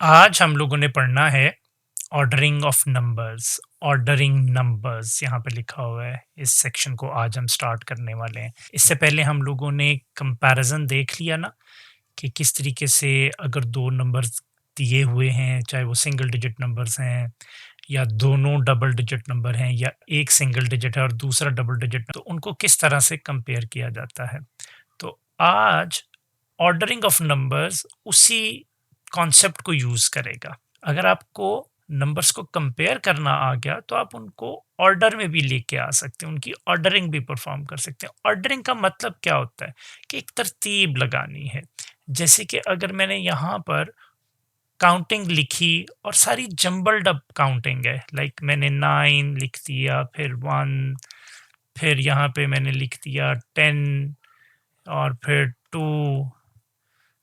आज हम लोगों ने पढ़ना है ordering of numbers. Ordering numbers यहाँ पे लिखा हुआ है। इस सेक्शन को आज हम स्टार्ट करने वाले हैं। इससे पहले हम लोगों ने कंपैरिजन देख लिया ना कि किस तरीके से अगर दो नंबर्स दिए हुए हैं, चाहे वो सिंगल डिजिट नंबर्स हैं या दोनों डबल डिजिट नंबर हैं या एक सिंगल डिजिट है और दूसरा डबल डिजिट, तो उनको किस तरह से कंपेयर किया जाता है। तो आज ऑर्डरिंग ऑफ नंबर्स उसी कॉन्सेप्ट को यूज करेगा। अगर आपको नंबर्स को कंपेयर करना आ गया तो आप उनको ऑर्डर में भी लेके आ सकते हैं, उनकी ऑर्डरिंग भी परफॉर्म कर सकते हैं। ऑर्डरिंग का मतलब क्या होता है कि एक तरतीब लगानी है। जैसे कि अगर मैंने यहाँ पर काउंटिंग लिखी और सारी जंबल्ड अप काउंटिंग है, लाइक मैंने 9 लिख दिया, फिर 1, फिर यहाँ पे मैंने लिख दिया 10 और फिर 2।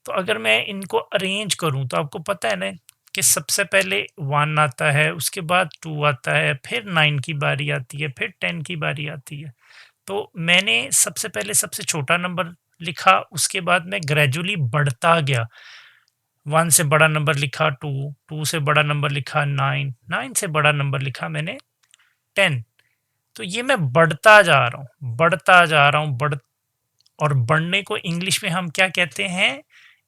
तो अगर मैं इनको अरेंज करूं तो आपको पता है ना कि सबसे पहले 1 आता है, उसके बाद 2 आता है, फिर 9 की बारी आती है, फिर 10 की बारी आती है। तो मैंने सबसे पहले सबसे छोटा नंबर लिखा, उसके बाद मैं ग्रेजुअली बढ़ता गया। 1 से बड़ा नंबर लिखा 2, 2 से बड़ा नंबर लिखा 9, 9 से बड़ा नंबर लिखा मैंने 10। तो ये मैं बढ़ता जा रहा हूँ, बढ़ता जा रहा हूँ, और बढ़ने को इंग्लिश में हम क्या कहते हैं?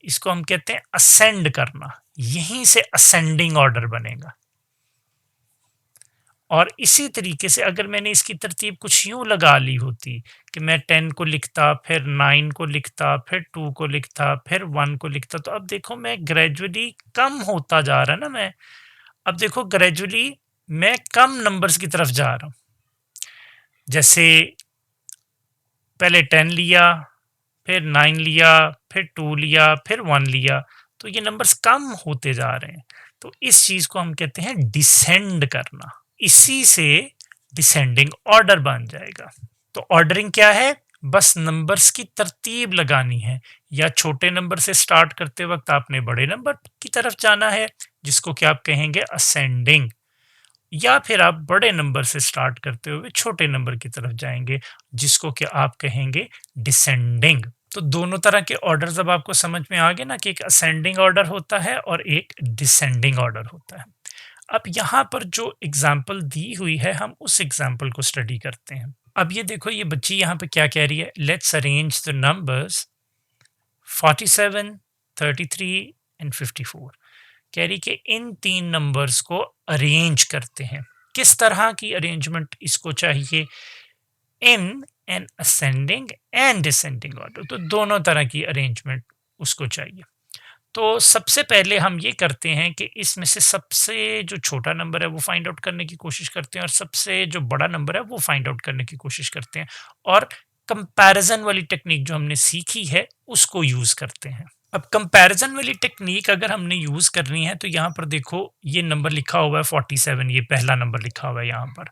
इसको हम कहते हैं असेंड करना। यहीं से असेंडिंग ऑर्डर बनेगा। और इसी तरीके से अगर मैंने इसकी तरतीब कुछ यूं लगा ली होती कि मैं 10 को लिखता, फिर 9 को लिखता, फिर 2 को लिखता, फिर 1 को लिखता, तो अब देखो मैं ग्रेजुअली कम होता जा रहा है ना। मैं अब देखो ग्रेजुअली मैं कम नंबर्स की तरफ जा रहा हूं। जैसे पहले 10 लिया, फिर 9 लिया, फिर 2 लिया, फिर 1 लिया, तो ये नंबर्स कम होते जा रहे हैं। तो इस चीज को हम कहते हैं डिसेंड करना। इसी से डिसेंडिंग ऑर्डर बन जाएगा। तो ऑर्डरिंग क्या है? बस नंबर्स की तरतीब लगानी है। या छोटे नंबर से स्टार्ट करते वक्त आपने बड़े नंबर की तरफ जाना है, जिसको क्या आप कहेंगे? असेंडिंग। या फिर आप बड़े नंबर से स्टार्ट करते हुए छोटे नंबर की तरफ जाएंगे, जिसको कि आप कहेंगे डिसेंडिंग। तो दोनों तरह के ऑर्डर जब आपको समझ में आ गए ना कि एक असेंडिंग ऑर्डर होता है और एक डिसेंडिंग ऑर्डर होता है। अब यहाँ पर जो एग्जाम्पल दी हुई है, हम उस एग्जाम्पल को स्टडी करते हैं। अब ये देखो, ये बच्ची यहाँ पे क्या कह रही है? Let's arrange the numbers 47, 33 and 54। कह रही कि इन तीन नंबर्स को अरेंज करते हैं। किस तरह की अरेंजमेंट इसको चाहिए? In an ascending and descending order. तो दोनों तरह की अरेंजमेंट उसको चाहिए। तो सबसे पहले हम ये करते हैं कि इसमें से सबसे जो छोटा नंबर है वो फाइंड आउट करने की कोशिश करते हैं और सबसे जो बड़ा नंबर है वो फाइंड आउट करने की कोशिश करते हैं, और कंपैरिजन वाली टेक्निक जो हमने सीखी है उसको यूज करते हैं। अब कंपैरिजन वाली टेक्निक अगर हमने यूज करनी है तो यहाँ पर देखो, ये नंबर लिखा हुआ है 47, ये पहला नंबर लिखा हुआ है यहाँ पर।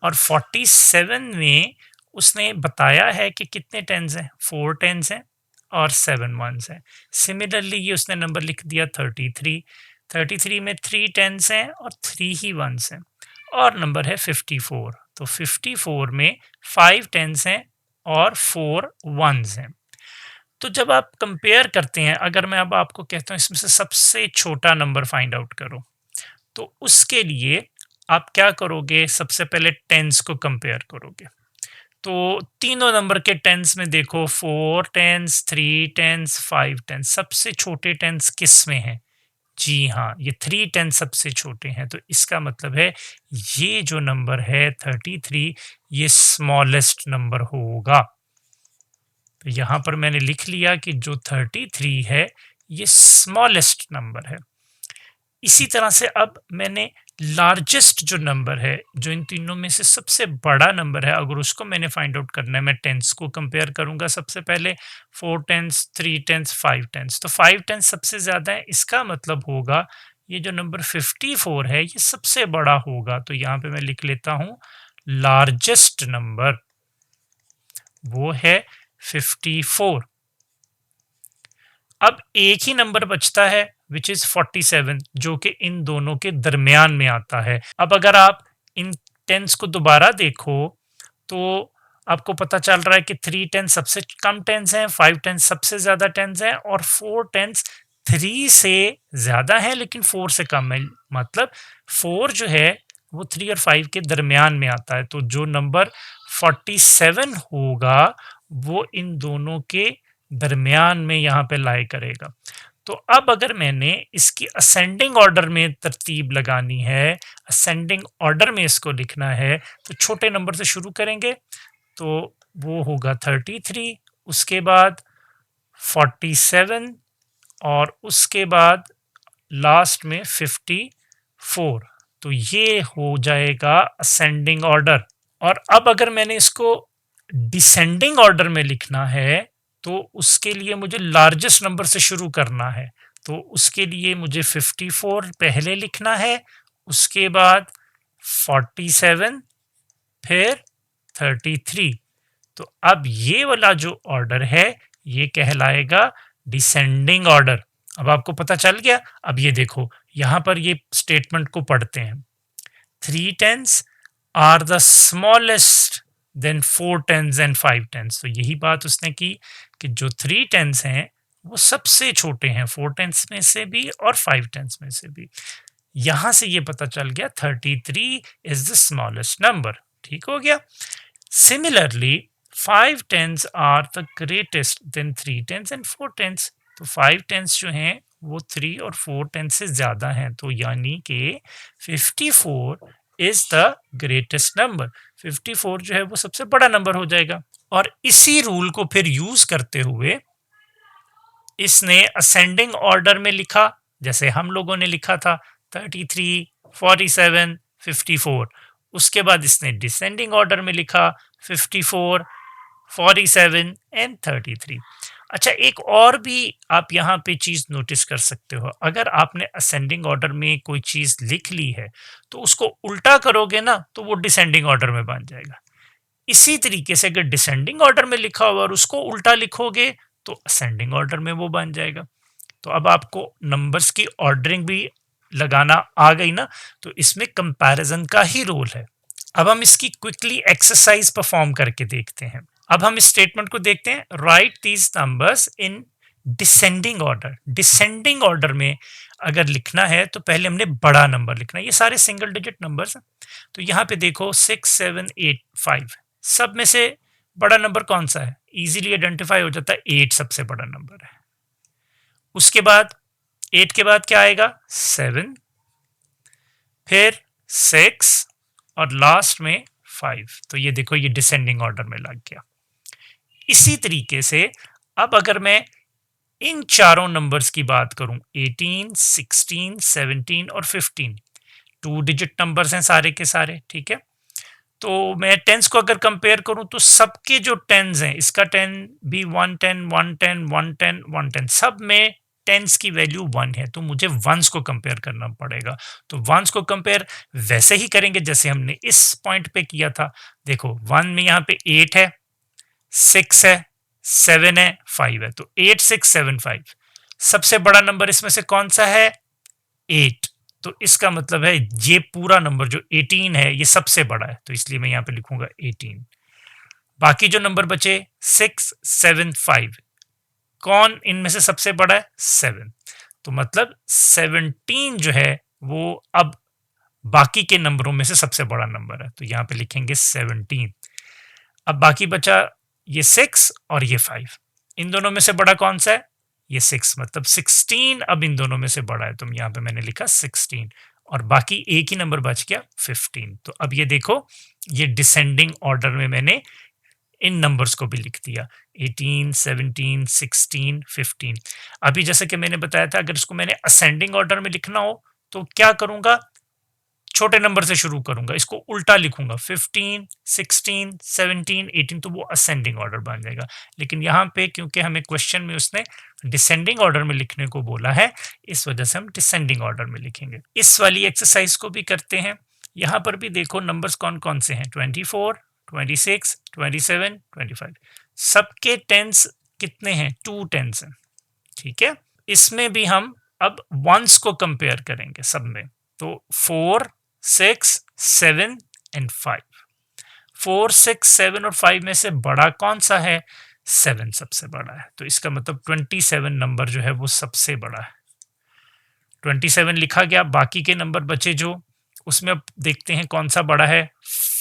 और 47 में उसने बताया है कि कितने टेंस हैं? 4 टेंस हैं और 7 वंस हैं। सिमिलरली ये उसने नंबर लिख दिया 33। 33 में 3 टेंस हैं और 3 ही वंस हैं। और नंबर है 54, तो 54 में 5 टेंस हैं और 4 वंस हैं। तो जब आप कंपेयर करते हैं, अगर मैं अब आपको कहता हूँ इसमें से सबसे छोटा नंबर फाइंड आउट करो, तो उसके लिए आप क्या करोगे? सबसे पहले टेंस को कंपेयर करोगे। तो तीनों नंबर के टेंस में देखो, 4 टेंस, 3 टेंस, 5 टेंस। सबसे छोटे टेंस किस में है? जी हाँ, ये 3 टेंस सबसे छोटे हैं। तो इसका मतलब है ये जो नंबर है 33, ये स्मॉलेस्ट नंबर होगा। तो यहाँ पर मैंने लिख लिया कि जो 33 है ये स्मॉलेस्ट नंबर है। इसी तरह से अब मैंने लार्जेस्ट जो नंबर है, जो इन तीनों में से सबसे बड़ा नंबर है, अगर उसको मैंने फाइंड आउट करना है, मैं टेंस को कंपेयर करूंगा। सबसे पहले 4 टेंस, 3 टेंस, 5 टेंस। तो 5 टेंस सबसे ज्यादा है, इसका मतलब होगा ये जो नंबर 54 है ये सबसे बड़ा होगा। तो यहाँ पे मैं लिख लेता हूं लार्जेस्ट नंबर वो है 54। अब एक ही नंबर बचता है विच इज 47, जो कि इन दोनों के दरमियान में आता है। अब अगर आप इन टेंस को दोबारा देखो तो आपको पता चल रहा है कि 3 टेंस सबसे कम टेंस हैं, 5 टेंस सबसे ज्यादा टेंस हैं और 4 टेंस 3 से ज़्यादा है लेकिन 4 से कम है, मतलब 4 जो है वो 3 और 5 के दरमियान में आता है, तो जो नंबर 47 होगा वो इन दोनों के दरमियान में यहाँ पे लाई करेगा। तो अब अगर मैंने इसकी असेंडिंग ऑर्डर में तरतीब लगानी है, असेंडिंग ऑर्डर में इसको लिखना है, तो छोटे नंबर से शुरू करेंगे, तो वो होगा 33, उसके बाद 47 और उसके बाद लास्ट में 54। तो ये हो जाएगा असेंडिंग ऑर्डर। और अब अगर मैंने इसको डिसेंडिंग ऑर्डर में लिखना है तो उसके लिए मुझे लार्जेस्ट नंबर से शुरू करना है, तो उसके लिए मुझे 54 पहले लिखना है, उसके बाद 47, फिर 33। तो अब ये वाला जो ऑर्डर है ये कहलाएगा डिसेंडिंग ऑर्डर। अब आपको पता चल गया। अब ये देखो यहां पर ये स्टेटमेंट को पढ़ते हैं, 3 tens are the smallest than 4 tens and 5 tens। तो यही बात उसने की कि जो 3 tens हैं वो सबसे छोटे हैं 4 tens में से भी और 5 tens में से भी। यहां से ये पता चल गया 33 इज द स्मॉलेस्ट नंबर। ठीक हो गया। Similarly 5 tens are the greatest than 3 tens and 4 tens। तो 5 tens जो हैं वो 3 और 4 tens से ज्यादा हैं, तो यानी कि 54 इज द ग्रेटेस्ट नंबर। 54 जो है वो सबसे बड़ा नंबर हो जाएगा। और इसी रूल को फिर यूज करते हुए इसने असेंडिंग ऑर्डर में लिखा, जैसे हम लोगों ने लिखा था 33, 47, 54। उसके बाद इसने डिसेंडिंग ऑर्डर में लिखा 54, 47 एंड 33। अच्छा, एक और भी आप यहाँ पे चीज नोटिस कर सकते हो, अगर आपने असेंडिंग ऑर्डर में कोई चीज लिख ली है तो उसको उल्टा करोगे ना तो वो डिसेंडिंग ऑर्डर में बन जाएगा। इसी तरीके से अगर डिसेंडिंग ऑर्डर में लिखा हुआ और उसको उल्टा लिखोगे तो असेंडिंग ऑर्डर में वो बन जाएगा। तो अब आपको नंबर्स की ऑर्डरिंग भी लगाना आ गई ना, तो इसमें कंपैरिजन का ही रोल है। अब हम इसकी क्विकली एक्सरसाइज परफॉर्म करके देखते हैं। अब हम इस स्टेटमेंट को देखते हैं, right these numbers in descending order. Descending order में अगर लिखना है तो पहले हमने बड़ा नंबर लिखना है, ये सारे सिंगल डिजिट नंबर्स हैं। तो यहाँ पे देखो 6, 7, 8, 5, सब में से बड़ा नंबर कौन सा है, इजीली आइडेंटिफाई हो जाता है, 8 सबसे बड़ा नंबर है। उसके बाद 8 के बाद क्या आएगा, 7, फिर 6 और लास्ट में 5। तो ये देखो ये डिसेंडिंग ऑर्डर में लग गया। इसी तरीके से अब अगर मैं इन चारों नंबर्स की बात करूं, 18, 16, 17 और 15, 2 डिजिट नंबर्स हैं सारे के सारे, ठीक है। तो मैं टेंस को अगर कंपेयर करूं तो सबके जो टेंस हैं, इसका 10 भी 110, 110, 110, 110, सब में टेंस की वैल्यू 1 है, तो मुझे वंस को कंपेयर करना पड़ेगा। तो वंस को कंपेयर वैसे ही करेंगे जैसे हमने इस पॉइंट पे किया था। देखो 1 में यहाँ पे 8 है, 6 है, 7 है, 5 है, तो 8, 6, 7, 5। सबसे बड़ा नंबर इसमें से कौन सा है, 8। तो इसका मतलब है ये पूरा नंबर जो 18 है ये सबसे बड़ा है, तो इसलिए मैं यहां पे लिखूंगा 18। बाकी जो नंबर बचे 6, 7, 5, कौन इनमें से सबसे बड़ा है, 7। तो मतलब 17 जो है वो अब बाकी के नंबरों में से सबसे बड़ा नंबर है, तो यहां पे लिखेंगे 17। अब बाकी बचा ये 6 और ये 5, इन दोनों में से बड़ा कौन सा है, ये 6, मतलब 16 अब इन दोनों में से बड़ा है, तो यहाँ पे मैंने लिखा 16। और बाकी एक ही नंबर बच गया 15। तो अब ये देखो ये डिसेंडिंग ऑर्डर में मैंने इन नंबर्स को भी लिख दिया, 18, 17, 16, 15। अभी जैसे कि मैंने बताया था अगर इसको मैंने असेंडिंग ऑर्डर में लिखना हो तो क्या करूंगा, छोटे नंबर से शुरू करूंगा, इसको उल्टा लिखूंगा, 15, 16, 17, 18, तो वो असेंडिंग ऑर्डर बन जाएगा। लेकिन यहाँ पे क्योंकि हमें क्वेश्चन में उसने डिसेंडिंग ऑर्डर में लिखने को बोला है, इस वजह से हम डिसेंडिंग ऑर्डर में लिखेंगे। इस वाली एक्सरसाइज को भी करते हैं। यहाँ पर भी देखो नंबर्स कौन कौन से हैं, 24, 26, 27, 25। सबके टेंस कितने हैं, 2 टेंस हैं, ठीक है। इसमें भी हम अब वंस को कंपेयर करेंगे सब में, तो 4, 6, 7 एंड 5। 4, 6, 7 और 5 में से बड़ा कौन सा है, 7 सबसे बड़ा है, तो इसका मतलब 27 नंबर जो है वो सबसे बड़ा है। 27 लिखा गया, बाकी के नंबर बचे जो, उसमें अब देखते हैं कौन सा बड़ा है।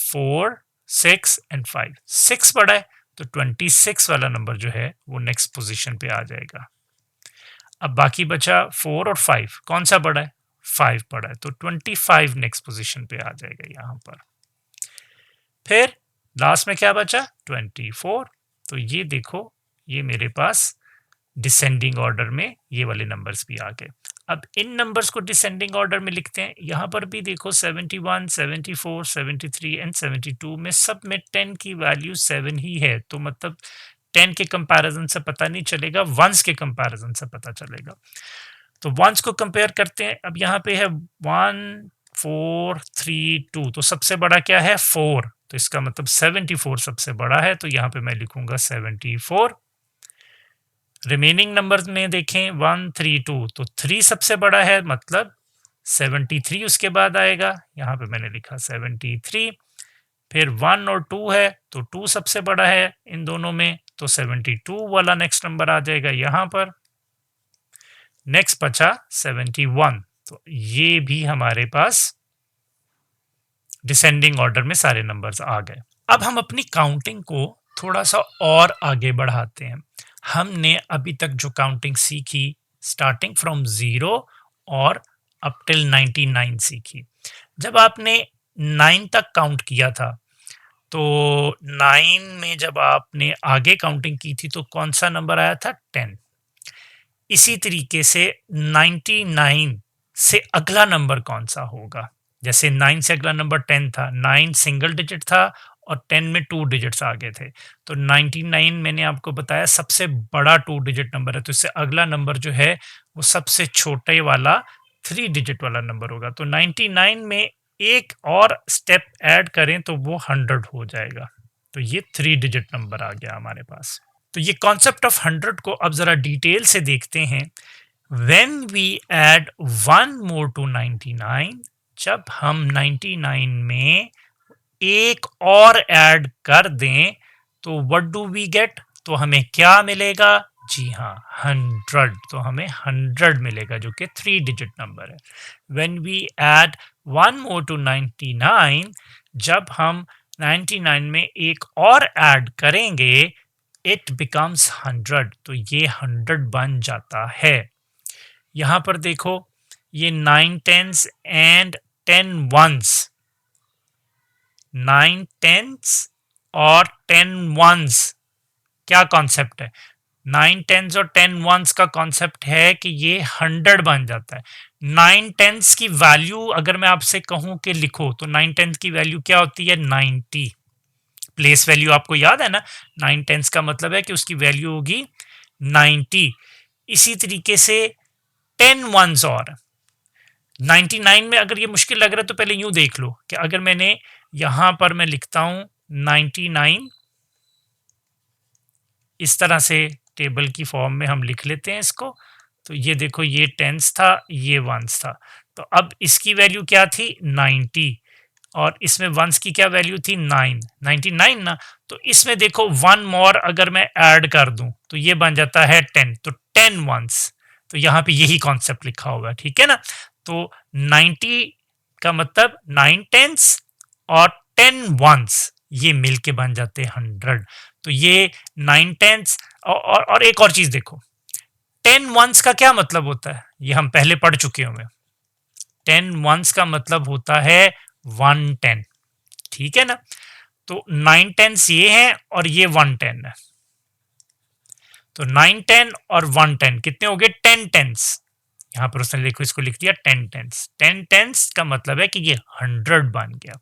4, 6 एंड 5। 6 बड़ा है, तो 26 वाला नंबर जो है वो नेक्स्ट पोजीशन पे आ जाएगा। अब बाकी बचा 4 और 5, कौन सा बड़ा है? 5 बड़ा है, तो 25 नेक्स्ट पोजीशन पे आ जाएगा यहाँ पर। फिर लास्ट में क्या बचा? 24। तो ये देखो, ये मेरे पास डिसेंडिंग ऑर्डर में ये वाले नंबर्स भी आ गए। अब इन नंबर्स को डिसेंडिंग ऑर्डर में लिखते हैं। यहाँ पर भी देखो 71, 74, 73 एंड 72 में सब में 10 की वैल्यू 7 ही है, तो मतलब 10 के कंपैरिजन से पता नहीं चलेगा, वंस के कंपैरिजन से पता चलेगा। तो वंस को कंपेयर करते हैं। अब यहाँ पे है 1, 4, 3, 2, तो सबसे बड़ा क्या है? 4, तो इसका मतलब 74 सबसे बड़ा है, तो यहाँ पे मैं लिखूंगा 74। रिमेनिंग नंबर्स में देखें 1, 3, 2, तो 3 सबसे बड़ा है, मतलब 73 उसके बाद आएगा, यहाँ पे मैंने लिखा 73। फिर 1 और 2 है, तो 2 सबसे बड़ा है इन दोनों में, तो 72 वाला नेक्स्ट नंबर आ जाएगा यहाँ पर। नेक्स्ट बचा 71, तो ये भी हमारे पास डिसेंडिंग ऑर्डर में सारे नंबर्स आ गए। अब हम अपनी काउंटिंग को थोड़ा सा और आगे बढ़ाते हैं। हमने अभी तक जो काउंटिंग सीखी, स्टार्टिंग फ्रॉम 0 और अप टिल 99 सीखी। जब आपने 9 तक काउंट किया था, तो 9 में जब आपने आगे काउंटिंग की थी तो कौन सा नंबर आया था? 10। इसी तरीके से 99 से अगला नंबर कौन सा होगा? जैसे 9 से अगला नंबर 10 था, 9 सिंगल डिजिट था और 10 में 2 डिजिट्स आगे थे, तो 99 मैंने आपको बताया सबसे बड़ा 2 डिजिट नंबर है, तो इससे अगला नंबर जो है वो सबसे छोटे वाला 3 डिजिट वाला नंबर होगा। तो 99 में एक और स्टेप ऐड करें तो वो 100 हो जाएगा, तो ये 3 डिजिट नंबर आ गया हमारे पास। तो ये कॉन्सेप्ट ऑफ 100 को अब जरा डिटेल से देखते हैं। When we add one more to 99, जब हम 99 में एक और ऐड कर दें तो what do we get? तो हमें क्या मिलेगा? जी हाँ, 100। तो हमें 100 मिलेगा, जो कि 3 डिजिट नंबर है। When we add one more to 99, जब हम 99 में एक और ऐड करेंगे, इट बिकम्स 100, तो ये 100 बन जाता है। यहां पर देखो, ये 9 टेंस एंड 10 वंस, 9 टेंस और 10 वंस क्या कॉन्सेप्ट है? 9 टेंस और 10 वंस का कॉन्सेप्ट है कि ये 100 बन जाता है। 9 टेंस की वैल्यू अगर मैं आपसे कहूं कि लिखो, तो 9 टेंस की वैल्यू क्या होती है? 90। प्लेस वैल्यू आपको याद है ना? 9 टेंस का मतलब है कि उसकी वैल्यू होगी 90। इसी तरीके से 10 वंस और 99 में अगर ये मुश्किल लग रहा है तो पहले यूं देख लो कि अगर मैंने यहां पर मैं लिखता हूं 99, इस तरह से टेबल की फॉर्म में हम लिख लेते हैं इसको, तो ये देखो, ये टेंस था, ये वंस था, तो अब इसकी वैल्यू क्या थी? 90, और इसमें वंस की क्या वैल्यू थी? 9, 99 ना। तो इसमें देखो, वन मोर अगर मैं ऐड कर दूं तो ये बन जाता है 10, तो 10 वंस। तो यहाँ पे यही कॉन्सेप्ट लिखा हुआ है, ठीक है ना? तो 90 का मतलब 9 टेंस और 10 वंस, ये मिलके बन जाते हैं 100। तो ये 9 टेंस और एक और चीज देखो, 10 वंस का क्या मतलब होता है? ये हम पहले पढ़ चुके होंगे। 10 वंस का मतलब होता है 110, ठीक है ना? तो 9 टेंस ये है और ये 110 है, तो 9 10 और 110 कितने हो गए? 10 टेंस। यहां पर उसने देखो, इसको लिख दिया 10 टेंस। 10 टेंस का मतलब है कि ये 100 बन गया।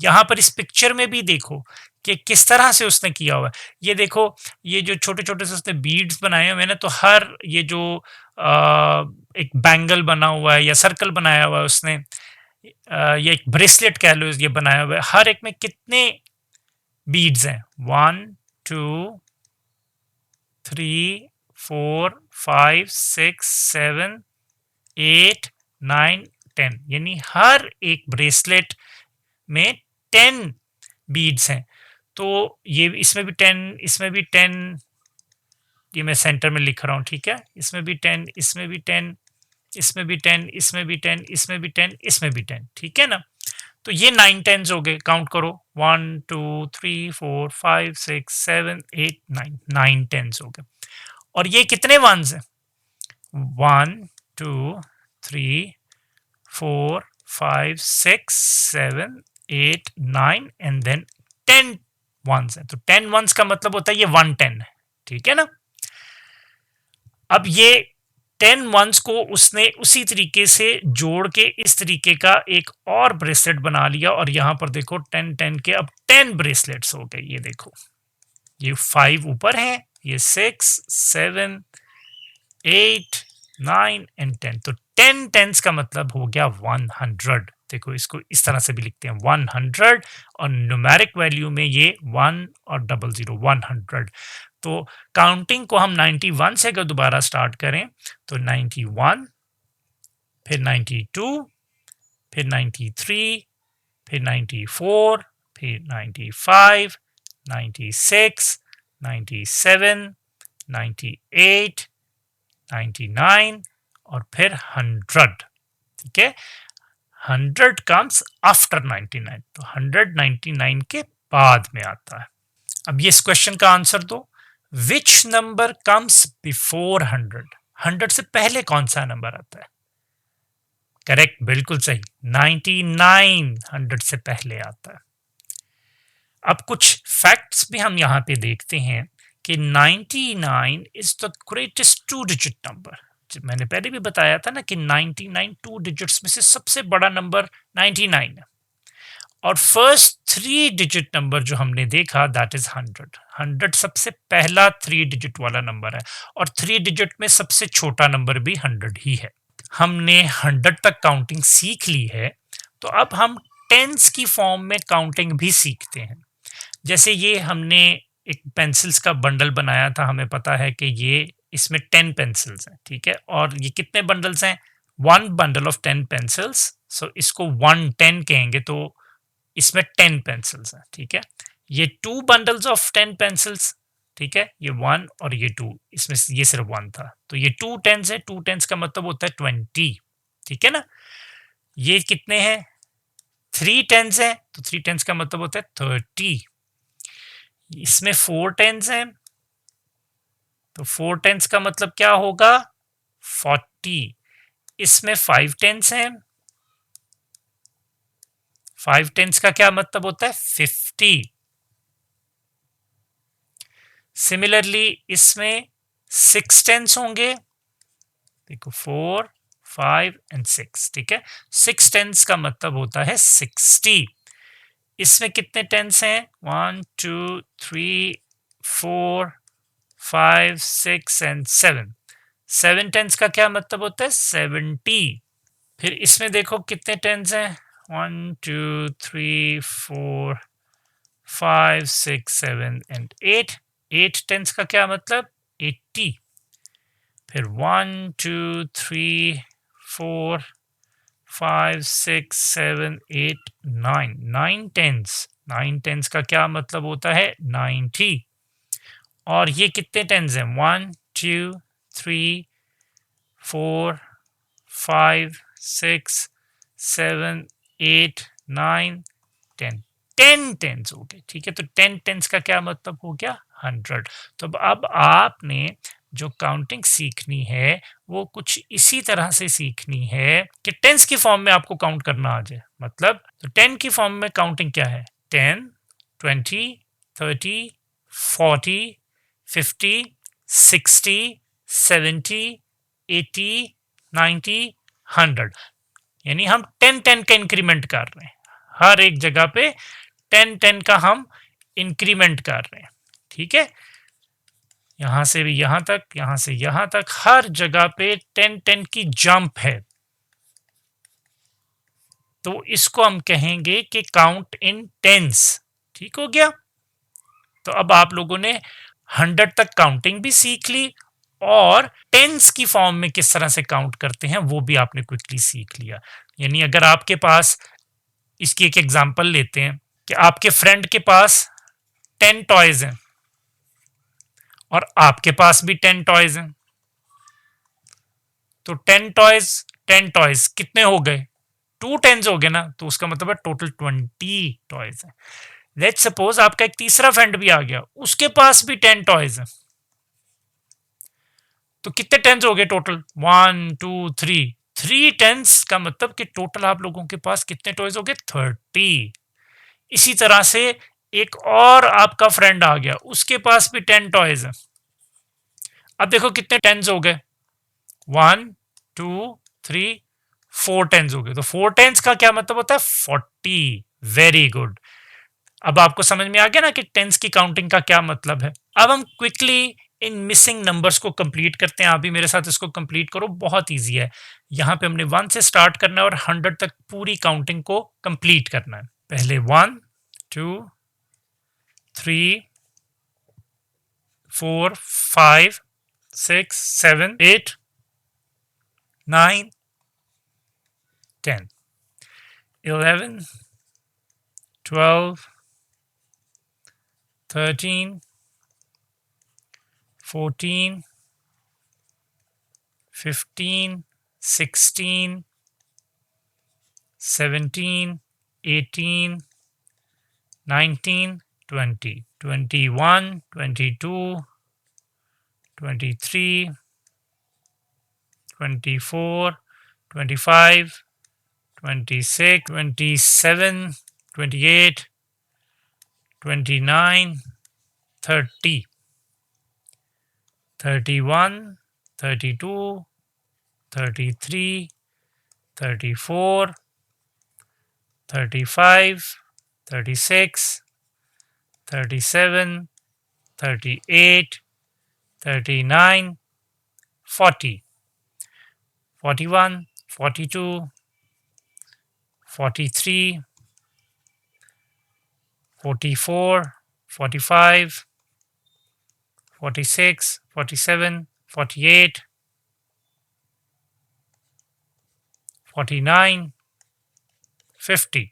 यहां पर इस पिक्चर में भी देखो कि किस तरह से उसने किया हुआ है। ये देखो, ये जो छोटे छोटे से उसने बीड्स बनाए हुए हैं, तो हर ये जो एक बैंगल बना हुआ है या सर्कल बनाया हुआ है उसने, ये एक ब्रेसलेट कह लो, ये बनाया हुआ है, हर एक में कितने बीड्स हैं? 1, 2, 3, 4, 5, 6, 7, 8, 9, 10, यानी हर एक ब्रेसलेट में 10 बीड्स हैं। तो ये इसमें भी 10, इसमें भी 10, ये मैं सेंटर में लिख रहा हूँ, ठीक है। इसमें भी 10, इसमें भी 10, इसमें भी 10, इसमें भी 10, इसमें भी 10, इसमें भी 10, ठीक है ना। तो ये 9 टेंस हो गए, काउंट करो 1 2 3 4 5 6 7 8 9, 9 टेंस हो गए। और ये कितने वंस हैं? 1 2 3 4 5 6 7 8 9 एंड देन 10 वंस है। तो 10 वंस का मतलब होता है ये 110 है, ठीक है ना। अब ये 10 वंस को उसने उसी तरीके से जोड़ के इस तरीके का एक और ब्रेसलेट बना लिया, और यहां पर देखो 10 10 के अब 10 ब्रेसलेट्स हो गए। ये देखो, ये 5 ऊपर है, ये 6 7 8 9 एंड 10। तो 10 टेंस का मतलब हो गया 100। देखो, इसको इस तरह से भी लिखते हैं 100, और न्यूमेरिक वैल्यू में ये 1 और 00 100। तो काउंटिंग को हम 91 से अगर दोबारा स्टार्ट करें तो 91, फिर 92, फिर 93, फिर 94, फिर 95, 96, 97, 98, 99 और फिर 100, ठीक है। 100 कम्स आफ्टर 99, तो 199 के बाद में आता है। अब ये इस क्वेश्चन का आंसर दो, विच नंबर कम्स बिफोर 100? 100 से पहले कौन सा नंबर आता है? करेक्ट, बिल्कुल सही, 99 100 से पहले आता है। अब कुछ फैक्ट्स भी हम यहां पे देखते हैं कि 99 is the greatest 2 digit number. मैंने पहले भी बताया था ना कि 99 2 डिजिट्स में से सबसे बड़ा नंबर 99 है, और फर्स्ट 3 डिजिट नंबर जो हमने देखा दैट इज 100। 100 सबसे पहला 3 डिजिट वाला नंबर है, और 3 डिजिट में सबसे छोटा नंबर भी 100 ही है। हमने 100 तक काउंटिंग सीख ली है, तो अब हम टेंस की फॉर्म में काउंटिंग भी सीखते हैं। जैसे ये हमने एक पेंसिल्स का बंडल बनाया था, हमें पता है कि ये इसमें 10 पेंसिल्स हैं, ठीक है। और ये कितने बंडल्स हैं? 1 बंडल ऑफ 10 पेंसिल्स, सो इसको 110 कहेंगे, तो इसमें 10 पेंसिल्स हैं, ठीक है। ये 2 बंडल्स ऑफ 10 पेंसिल्स, ठीक है, ये 1 और ये 2, इसमें ये सिर्फ 1 था, तो ये 2 टेंस है। 2 टेंस का मतलब होता है 20, ठीक है ना। ये कितने हैं? 3 टेंस है, तो 3 टेंस का मतलब होता है 30। इसमें 4 टेंस हैं, तो 4 टेंस का मतलब क्या होगा? 40। इसमें 5 टेंस हैं, 5 टेंस का क्या मतलब होता है? 50। सिमिलरली इसमें 6 टेंस होंगे, देखो 4 5 एंड 6, ठीक है। 6 टेंस का मतलब होता है 60। इसमें कितने टेंस हैं? 1 2 3 4 5 6 एंड 7। 7 टेंस का क्या मतलब होता है? 70। फिर इसमें देखो कितने टेंस हैं? 1 2 3 4 5 6 7 एंड 8। 8 टेंस का क्या मतलब? 80। फिर 1 2 3 4 5 6 7 8 9। 9 टेंस, 9 टेंस का क्या मतलब होता है? 90। और ये कितने टेंस हैं? 1 2 3 4 5 6 7 8 9 10। 10 टेंस हो गए, ठीक है। तो 10 टेंस का क्या मतलब हो गया? 100। तो अब आपने जो काउंटिंग सीखनी है वो कुछ इसी तरह से सीखनी है कि टेंस की फॉर्म में आपको काउंट करना आ जाए। मतलब तो 10 की फॉर्म में काउंटिंग क्या है? 10 20 30 40 50 60 70 80 90 100। यानी हम 10 10 का इंक्रीमेंट कर रहे हैं, हर एक जगह पे 10 10 का हम इंक्रीमेंट कर रहे हैं, ठीक है। यहां से भी यहां तक, यहां से यहां तक, हर जगह पे 10 10 की जंप है। तो इसको हम कहेंगे कि काउंट इन टेंस, ठीक हो गया। तो अब आप लोगों ने 100 तक काउंटिंग भी सीख ली, और टेंस की फॉर्म में किस तरह से काउंट करते हैं वो भी आपने क्विकली सीख लिया। यानी अगर आपके पास, इसकी एक एग्जांपल लेते हैं कि आपके फ्रेंड के पास 10 टॉयज हैं और आपके पास भी 10 टॉयज हैं, तो 10 टॉयज कितने हो गए? 2 टेंस हो गए ना, तो उसका मतलब है टोटल 20 टॉयज हैं। लेट्स सपोज आपका एक तीसरा फ्रेंड भी आ गया, उसके पास भी 10 टॉयज हैं, तो कितने टेंस हो गए टोटल? 1 2 3 टेंस का मतलब कि टोटल आप लोगों के पास कितने टॉयज हो गए? 30। इसी तरह से एक और आपका फ्रेंड आ गया, उसके पास भी 10 टॉयज हैं। अब देखो कितने टेंस हो गए? 1 2 3 4 टेंस हो गए। तो 4 टेंस का क्या मतलब होता है? 40। Very good. अब आपको समझ में आ गया ना कि टेंस की काउंटिंग का क्या मतलब है। अब हम क्विकली इन मिसिंग नंबर्स को कंप्लीट करते हैं। आप भी मेरे साथ इसको कंप्लीट करो, बहुत इजी है। यहां पे हमने 1 से स्टार्ट करना है और 100 तक पूरी काउंटिंग को कंप्लीट करना है। पहले 1 2 3 4 5 6 7 8 9 10 11 12 13 14 15 16 17 18 19 20 21 22 23 24 25 26 27 28 29 30 31 32 33 34 35 36 37 38 39 40 41 42 43 44 45 46 47 48 49 50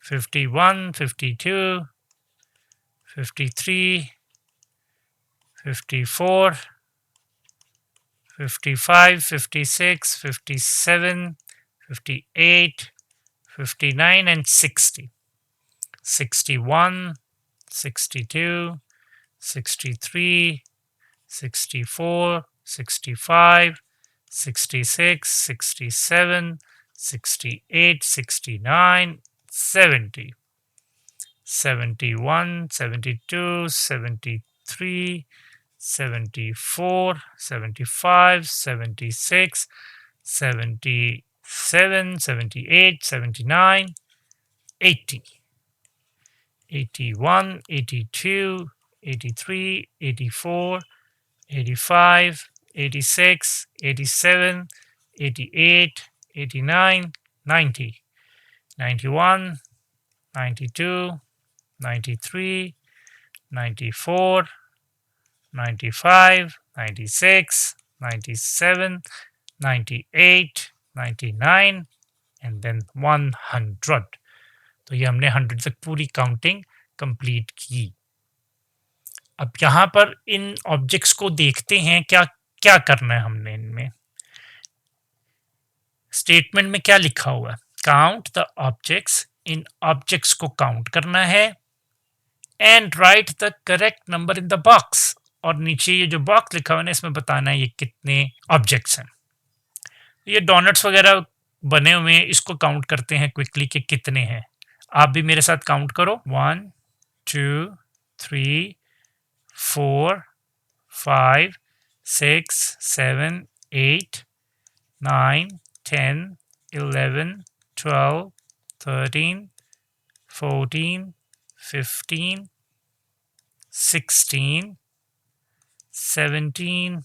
51 52 53 54 55 56 57 58 59 and 60 61 62 63 64 65 66 67 68 69 70 71 72 73 74 75 76 77 78 79 80 81 82 83 84 85 86 87 88 89 90 91 92 93 94 95 96 97 98 99 and then 100। तो ये हमने 100 तक पूरी काउंटिंग कंप्लीट की। अब यहां पर इन ऑब्जेक्ट्स को देखते हैं, क्या क्या करना है हमने इनमें। स्टेटमेंट में क्या लिखा हुआ है? Count the objects. In objects को काउंट करना है and right the correct number in the box. और नीचे ये जो बॉक्स लिखा हुआ है इसमें बताना है ये कितने ऑब्जेक्ट्स हैं। ये डोनट्स वगैरह बने हुए हैं, इसको काउंट करते हैं क्विकली कि कितने हैं। आप भी मेरे साथ काउंट करो। 1 2 3 4 5 6 7 8 9 10 11 12 13 14 15 16 17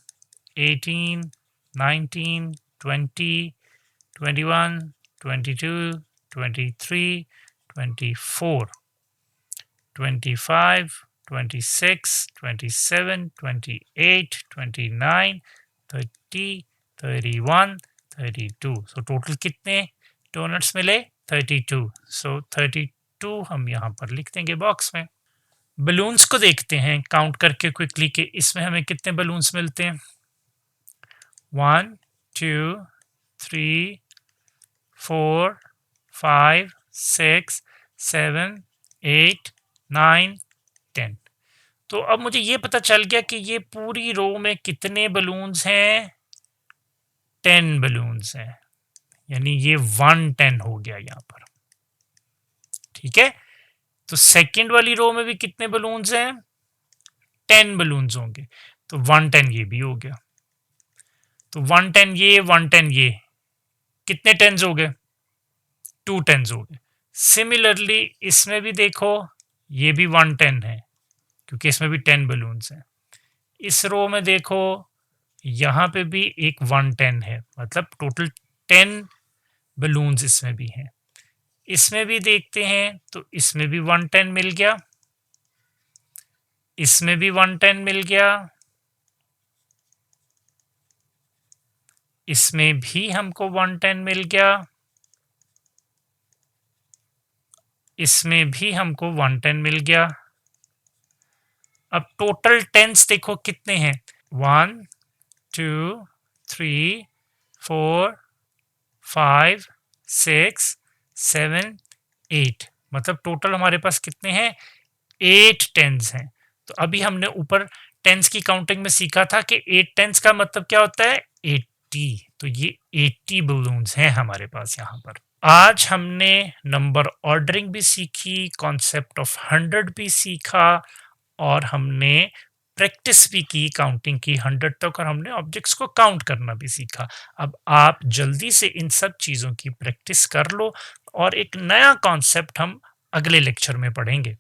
18 19 20 21 22 23 24 25 26 27 28 29 30 31 32। सो टोटल कितने डोनट्स मिले? 32। सो 32 हम यहाँ पर लिख देंगे बॉक्स में। बलून्स को देखते हैं काउंट करके क्विकली कि इसमें हमें कितने बलून्स मिलते हैं। 1 2 3 4 5 6 7 8 9 10। तो अब मुझे ये पता चल गया कि ये पूरी रो में कितने बलून्स हैं, 10 बलून्स हैं, यानी ये 110 हो गया यहाँ पर। ठीक है, तो सेकंड वाली रो में भी कितने बलून्स हैं, 10 बलून्स होंगे, तो 110 ये भी हो गया। तो 110 ये 110 ये, कितने टेंस हो गए, 2 टेंस हो गए। सिमिलरली इसमें भी देखो, ये भी 110 है क्योंकि इसमें भी 10 बलून्स हैं। इस रो में देखो, यहाँ पे भी एक 110 है, मतलब टोटल 10 बलून्स इसमें भी हैं। इसमें भी देखते हैं तो इसमें भी 110 मिल गया, इसमें भी 110 मिल गया, इसमें भी हमको 110 मिल गया, इसमें भी हमको 110 मिल गया। अब टोटल टेंस देखो कितने हैं, 1 2 3 4 5 6 7 8, मतलब टोटल हमारे पास कितने हैं, 8 टेंस हैं। तो अभी हमने ऊपर टेंस की काउंटिंग में सीखा था कि 8 टेंस का मतलब क्या होता है, 80। तो ये 80 बलून्स हैं हमारे पास यहाँ पर। आज हमने नंबर ऑर्डरिंग भी सीखी, कॉन्सेप्ट ऑफ 100 भी सीखा, और हमने प्रैक्टिस भी की काउंटिंग की 100 तक, और हमने ऑब्जेक्ट्स को काउंट करना भी सीखा। अब आप जल्दी से इन सब चीज़ों की प्रैक्टिस कर लो, और एक नया कॉन्सेप्ट हम अगले लेक्चर में पढ़ेंगे।